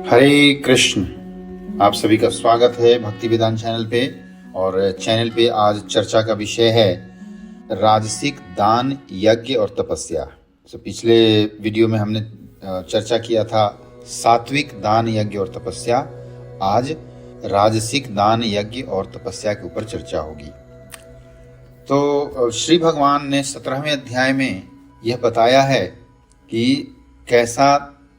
हरे कृष्ण। आप सभी का स्वागत है भक्ति वेदांत चैनल पे। और चैनल पे आज चर्चा का विषय है राजसिक दान, यज्ञ और तपस्या। तो पिछले वीडियो में हमने चर्चा किया था सात्विक दान, यज्ञ और तपस्या। आज राजसिक दान, यज्ञ और तपस्या के ऊपर चर्चा होगी। तो श्री भगवान ने 17वें अध्याय में यह बताया है कि कैसा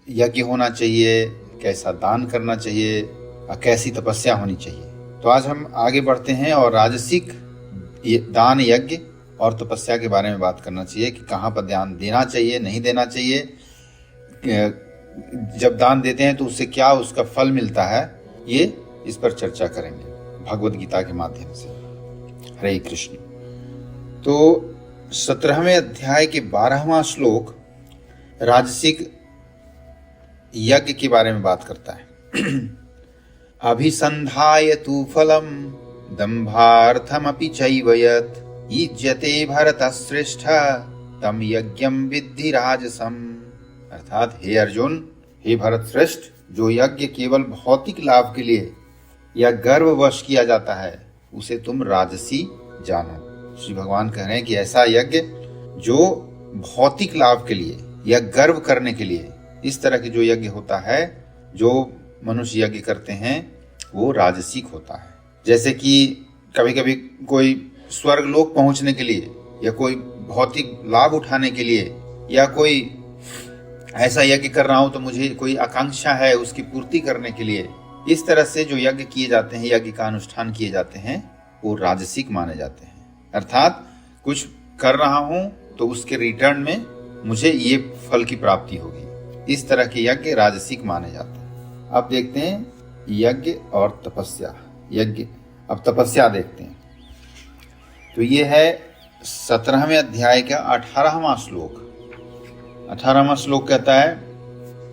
यज्ञ होना चाहिए, कैसा दान करना चाहिए और कैसी तपस्या होनी चाहिए। तो आज हम आगे बढ़ते हैं और राजसिक दान, यज्ञ और तपस्या के बारे में बात करना चाहिए कि कहाँ पर ध्यान देना चाहिए, नहीं देना चाहिए। जब दान देते हैं तो उससे क्या उसका फल मिलता है, ये इस पर चर्चा करेंगे भगवद गीता के माध्यम से। हरे कृष्ण। तो 17वें अध्याय के 12वां श्लोक राजसिक यज्ञ के बारे में बात करता है। अभिसंधाय तु फलम दंभार्थमपि चैव यत् युज्यते भरतश्रेष्ठ तम यज्ञम विद्धि राजसम। अर्थात हे अर्जुन, हे भरत श्रेष्ठ, जो यज्ञ केवल भौतिक लाभ के लिए या गर्ववश किया जाता है उसे तुम राजसी जानो। श्री भगवान कह रहे हैं कि ऐसा यज्ञ जो भौतिक लाभ के लिए या गर्व करने के लिए, इस तरह के जो यज्ञ होता है, जो मनुष्य यज्ञ करते हैं, वो राजसिक होता है। जैसे कि कभी कभी कोई स्वर्गलोक पहुंचने के लिए या कोई भौतिक लाभ उठाने के लिए या कोई ऐसा यज्ञ कर रहा हूं तो मुझे कोई आकांक्षा है उसकी पूर्ति करने के लिए, इस तरह से जो यज्ञ किए जाते हैं, यज्ञ का अनुष्ठान किए जाते हैं, वो राजसिक माने जाते हैं। अर्थात कुछ कर रहा हूं तो उसके रिटर्न में मुझे ये फल की प्राप्ति होगी, इस तरह के यज्ञ राजसिक माने जाते हैं। अब देखते हैं यज्ञ और तपस्या। यज्ञ, अब तपस्या देखते हैं। तो ये है 17वें अध्याय का 18वां श्लोक। 18वां श्लोक कहता है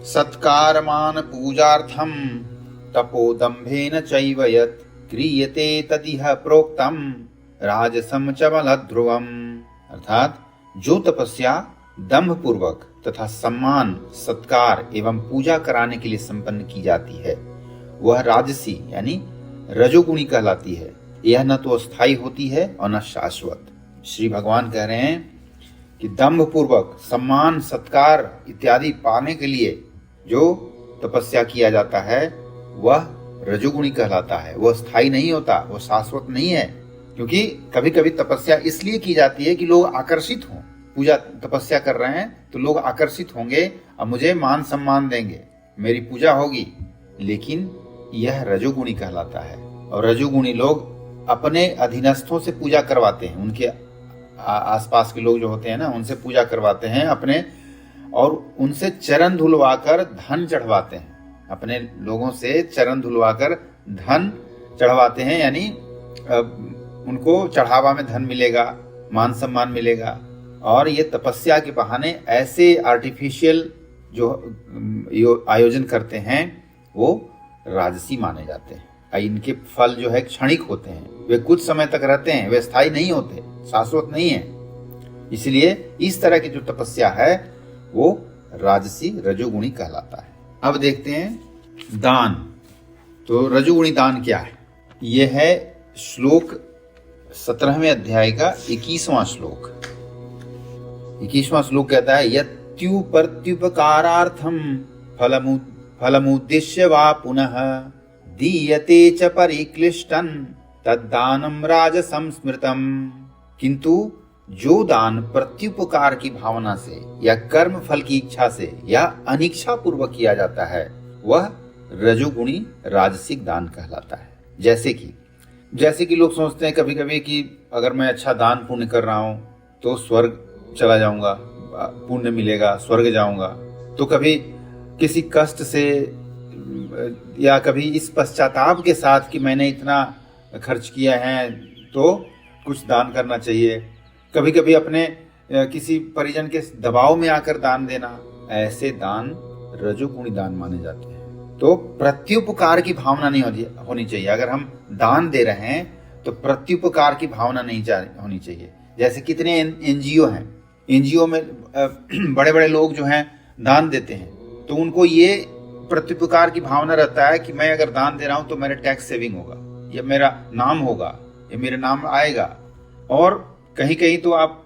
सत्कारमान पूजार्थम तपोदम्भेन चैव यत् क्रियते तदिह प्रोक्तम राजसम च बलध्रुवम्। अर्थात जो तपस्या दंभ पूर्वक तथा सम्मान, सत्कार एवं पूजा कराने के लिए संपन्न की जाती है वह राजसी यानी रजोगुणी कहलाती है। यह न तो अस्थायी होती है और न शाश्वत। श्री भगवान कह रहे हैं कि दंभ पूर्वक सम्मान, सत्कार इत्यादि पाने के लिए जो तपस्या किया जाता है वह रजोगुणी कहलाता है। वह स्थायी नहीं होता, वह शाश्वत नहीं है। क्योंकि कभी कभी तपस्या इसलिए की जाती है कि लोग आकर्षित हों। पूजा तपस्या कर रहे हैं तो लोग आकर्षित होंगे और मुझे मान सम्मान देंगे, मेरी पूजा होगी। लेकिन यह रजोगुणी कहलाता है। और रजोगुणी लोग अपने अधीनस्थों से पूजा करवाते हैं, उनके आसपास के लोग जो होते हैं ना, उनसे पूजा करवाते हैं अपने, और उनसे चरण धुलवाकर धन चढ़वाते हैं। अपने लोगों से चरण धुलवाकर धन चढ़वाते हैं, यानी उनको चढ़ावा में धन मिलेगा, मान सम्मान मिलेगा। और ये तपस्या के बहाने ऐसे आर्टिफिशियल जो आयोजन करते हैं वो राजसी माने जाते हैं। इनके फल जो है क्षणिक होते हैं, वे कुछ समय तक रहते हैं, वे स्थायी नहीं होते, शाश्वत नहीं है। इसलिए इस तरह की जो तपस्या है वो राजसी, रजोगुणी कहलाता है। अब देखते हैं दान। तो रजोगुणी दान क्या है? यह है श्लोक 17वें अध्याय का 21वां श्लोक। 21वां श्लोक कहता है यत्युपकारार्थम फलमुद्दिश्य वा पुनः दीयते च परिक्लिष्टं तद्दानम राजसं स्मृतम्। किंतु जो दान प्रत्युपकार की भावना से या कर्म फल की इच्छा से या अनिच्छा पूर्वक किया जाता है वह रजोगुणी राजसिक दान कहलाता है। जैसे कि लोग सोचते हैं कभी कभी कि अगर मैं अच्छा दान पुण्य कर रहा हूं तो स्वर्ग चला जाऊंगा, पुण्य मिलेगा, स्वर्ग जाऊंगा। तो कभी किसी कष्ट से या कभी इस पश्चाताप के साथ कि मैंने इतना खर्च किया है तो कुछ दान करना चाहिए। कभी कभी अपने किसी परिजन के दबाव में आकर दान देना, ऐसे दान रजोगुणी दान माने जाते हैं। तो प्रत्युपकार की भावना नहीं होनी चाहिए। अगर हम दान दे रहे हैं तो प्रत्युपकार की भावना नहीं होनी चाहिए। जैसे कितने एनजीओ हैं, एनजीओ में बड़े बड़े लोग जो हैं दान देते हैं तो उनको ये प्रत्युपकार की भावना रहता है कि मैं अगर दान दे रहा हूं तो मेरा टैक्स सेविंग होगा, या मेरा नाम होगा, या मेरा नाम आएगा। और कहीं कहीं तो आप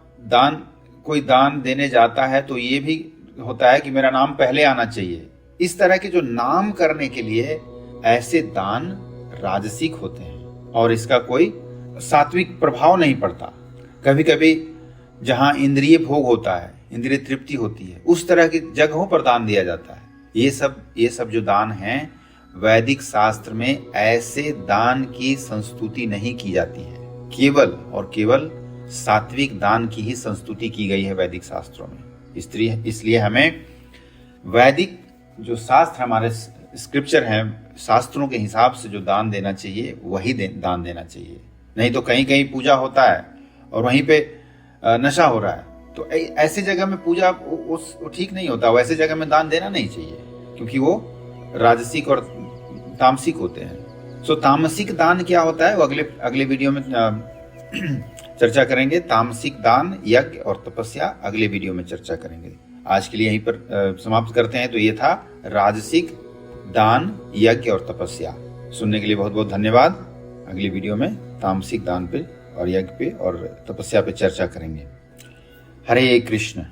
कोई दान देने जाता है तो ये भी होता है कि मेरा नाम पहले आना चाहिए। इस तरह के जो नाम करने के लिए ऐसे दान राजसिक होते हैं और इसका कोई सात्विक प्रभाव नहीं पड़ता। कभी कभी जहां इंद्रिय भोग होता है, इंद्रिय तृप्ति होती है, उस तरह की जगहों पर दान दिया जाता है। ये सब जो दान हैं, वैदिक शास्त्र में ऐसे दान की संस्तुति नहीं की जाती है। केवल और केवल सात्विक दान की ही संस्तुति की गई है वैदिक शास्त्रों में। इसलिए हमें वैदिक जो शास्त्र हमारे स्क्रिप्चर हैं, शास्त्रों के हिसाब से जो दान देना चाहिए वही दान देना चाहिए। नहीं तो कहीं कहीं पूजा होता है और वहीं पे नशा हो रहा है, तो ऐसी जगह में पूजा वो ठीक नहीं होता। वैसे जगह में दान देना नहीं चाहिए, क्योंकि वो राजसिक और तामसिक होते हैं। सो तामसिक दान क्या होता है वो अगले वीडियो में चर्चा करेंगे। तामसिक दान, यज्ञ और तपस्या अगले वीडियो में चर्चा करेंगे। आज के लिए यहीं पर समाप्त करते हैं। तो ये था राजसिक दान, यज्ञ और तपस्या। सुनने के लिए बहुत बहुत धन्यवाद। अगली वीडियो में तामसिक दान पे और यज्ञ पे और तपस्या पे चर्चा करेंगे। हरे कृष्ण।